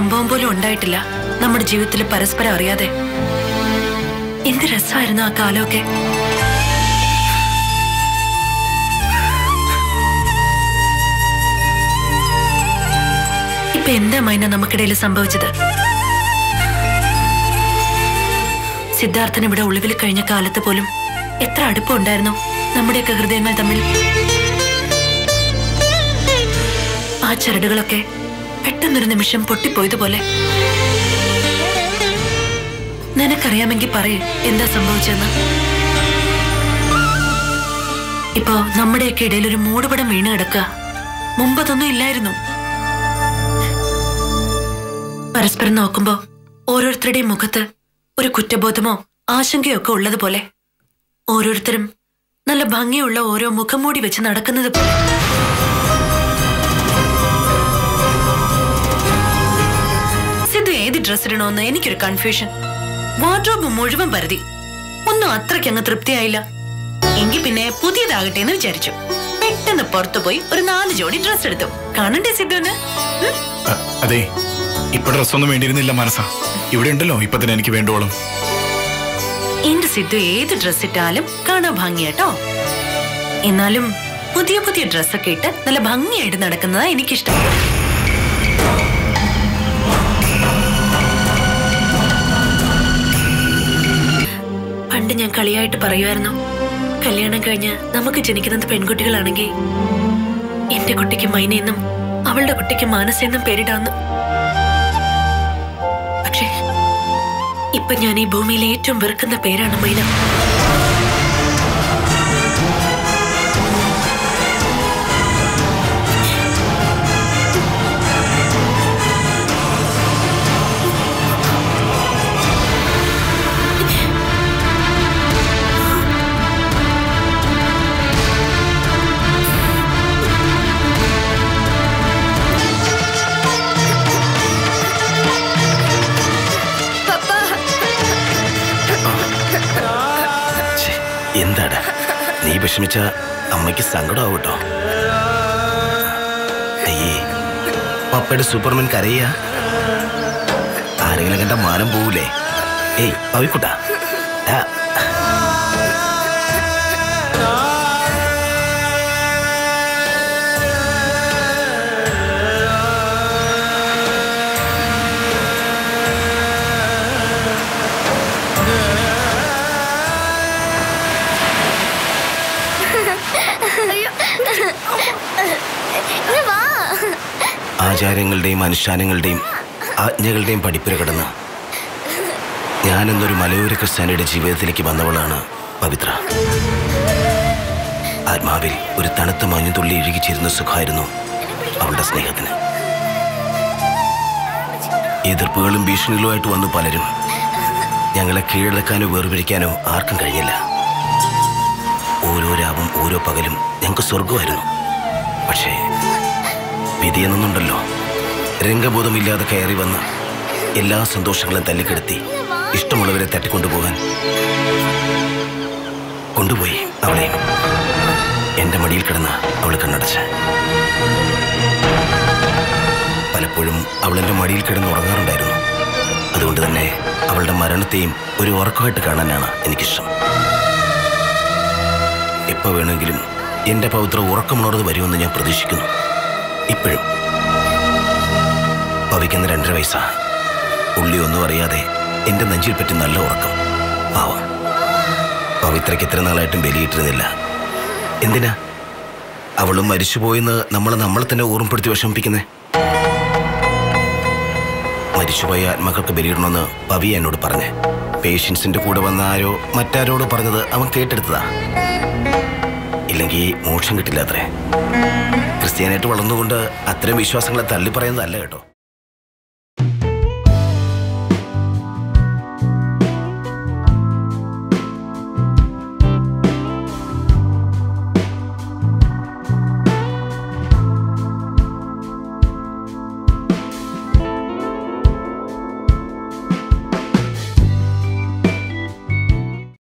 സംഭവം പോലും ഉണ്ടായിട്ടില്ല നമ്മുടെ ജീവിതത്തിൽ പരസ്പരം അറിയാതെ. എന്ത് രസമായിരുന്നു ആ കാലമൊക്കെ. ഇപ്പൊ എന്താ മൈന നമുക്കിടയിൽ സംഭവിച്ചത്? സിദ്ധാർത്ഥൻ ഇവിടെ ഒളിവിൽ കഴിഞ്ഞ കാലത്ത് പോലും എത്ര അടുപ്പമുണ്ടായിരുന്നു നമ്മുടെയൊക്കെ ഹൃദയങ്ങൾ തമ്മിൽ. ആ ചരടുകളൊക്കെ പെട്ടെന്നൊരു നിമിഷം പൊട്ടിപ്പോയതുപോലെ. നിനക്കറിയാമെങ്കിൽ പറയ് എന്താ സംഭവിച്ചെന്ന്. ഇപ്പോ നമ്മുടെയൊക്കെ ഇടയിൽ ഒരു മൂടുപടം വീണ് കിടക്കുക. മുമ്പതൊന്നും ഇല്ലായിരുന്നു. പരസ്പരം നോക്കുമ്പോ ഓരോരുത്തരുടെയും മുഖത്ത് ഒരു കുറ്റബോധമോ ആശങ്കയോ ഒക്കെ ഉള്ളതുപോലെ. ഓരോരുത്തരും നല്ല ഭംഗിയുള്ള ഓരോ മുഖംമൂടി വെച്ച് നടക്കുന്നത് പോലെ. സിദ്ധു ഏത് ഡ്രസ് ഇടണോന്ന് എനിക്കൊരു കൺഫ്യൂഷൻ. വാർഡ്രോബ് മുഴുവൻ പരതി. ഒന്നും അത്രയ്ക്ക് അങ്ങ് തൃപ്തിയായില്ല. എങ്കിൽ പിന്നെ പുതിയതാകട്ടെ എന്ന് വിചാരിച്ചു. പെട്ടെന്ന് പുറത്തുപോയി ഒരു 4 ജോഡി ഡ്രസ് എടുത്തു. കാണണ്ടേ സിദ്ധുവിന്? അതെ, ഇപ്പൊ ഡ്രസ്സൊന്നും വേണ്ടിയിരുന്നില്ല മനസ്സാ. ഇവിടെ ഉണ്ടല്ലോ ഇപ്പൊ തന്നെ എനിക്ക് വേണ്ടോളും. എന്റെ സിദ്ധു ഏത് ഡ്രസ് ഇട്ടാലും കാണാൻ ഭംഗിയാട്ടോ. എന്നാലും പുതിയ പുതിയ ഡ്രസ്സൊക്കെ ഇട്ട് നല്ല ഭംഗിയായിട്ട് നടക്കുന്നതാ എനിക്കിഷ്ടം. പണ്ട് ഞാൻ കളിയായിട്ട് പറയുമായിരുന്നു, കല്യാണം കഴിഞ്ഞ് നമുക്ക് ജനിക്കുന്നത് പെൺകുട്ടികളാണെങ്കിൽ എന്റെ കുട്ടിക്ക് മൈനയെന്നും അവളുടെ കുട്ടിക്ക് മാനസെന്നും പേരിടാന്ന്. പക്ഷേ ഇപ്പൊ ഞാൻ ഈ ഭൂമിയിലെ ഏറ്റവും വെറുക്കുന്ന പേരാണ് മൈന. എന്താടാ നീ വിഷമിച്ച അമ്മയ്ക്ക് സങ്കടമാവട്ടോ. അയ്യേ, പപ്പയുടെ സൂപ്പർമാൻ കരയാ. ആരെങ്കിലും കണ്ട മാനം പോവൂലേ? ഏയ് പവിക്കുട്ടാ, ആചാരങ്ങളുടെയും അനുഷ്ഠാനങ്ങളുടെയും ആജ്ഞകളുടെയും പഠിപ്പുര കടന്ന് ഞാനെന്നൊരു മലയോര ക്രിസ്ത്യാനിയുടെ ജീവിതത്തിലേക്ക് വന്നവളാണ് പവിത്ര. ആത്മാവിൽ ഒരു തണുത്ത മഞ്ഞുതുള്ളി ഇഴുകിച്ചേരുന്ന സുഖമായിരുന്നു അവളുടെ സ്നേഹത്തിന്. എതിർപ്പുകളും ഭീഷണികളുമായിട്ട് വന്നു പലരും. ഞങ്ങളെ കീഴടക്കാനോ വേർപിരിക്കാനോ ആർക്കും കഴിഞ്ഞില്ല. ഓരോ രാവും ഓരോ പകലും ഞങ്ങൾക്ക് സ്വർഗമായിരുന്നു. പക്ഷേ വിധിയെന്നുണ്ടല്ലോ, രംഗബോധമില്ലാതെ കയറി വന്ന് എല്ലാ സന്തോഷങ്ങളും തല്ലിക്കെടുത്തി ഇഷ്ടമുള്ളവരെ തട്ടിക്കൊണ്ടുപോകാൻ കൊണ്ടുപോയി. അവളെയും എൻ്റെ മടിയിൽ കിടന്ന് അവൾ കണ്ണടച്ച്. പലപ്പോഴും അവളെൻ്റെ മടിയിൽ കിടന്ന് ഉറങ്ങാറുണ്ടായിരുന്നു. അതുകൊണ്ട് തന്നെ അവളുടെ മരണത്തെയും ഒരു ഉറക്കമായിട്ട് കാണാനാണ് എനിക്കിഷ്ടം. എപ്പോൾ വേണമെങ്കിലും എൻ്റെ പവിത്ര ഉറക്കമുണർന്ന് വരുമെന്ന് ഞാൻ പ്രതീക്ഷിക്കുന്നു. ഇപ്പോഴും പവിക്കുന്ന 2.5 വയസ്സാ. ഉള്ളി ഒന്നും അറിയാതെ എൻ്റെ നെഞ്ചിൽ പറ്റി നല്ല ഉറക്കം. പാവം പവിത്രയ്ക്ക് ഇത്ര നാളായിട്ടും ബലിയിട്ടിരുന്നില്ല. എന്തിനാ അവളും മരിച്ചുപോയെന്ന് നമ്മളെ തന്നെ ഓർമ്മപ്പെടുത്തി വിഷമിപ്പിക്കുന്നേ? മരിച്ചുപോയ ആത്മാക്കൾക്ക് ബലിയിടണമെന്ന് പവി എന്നോട് പറഞ്ഞേ. പേഷ്യൻസിന്റെ കൂടെ വന്ന മറ്റാരോട് പറഞ്ഞത് അവൻ കേട്ടെടുത്തതാ. ഇല്ലെങ്കിൽ മോക്ഷം കിട്ടില്ല അത്രേ. ക്രിസ്ത്യാനായിട്ട് വളർന്നുകൊണ്ട് അത്തരം വിശ്വാസങ്ങളെ തള്ളി പറയുന്നതല്ല കേട്ടോ.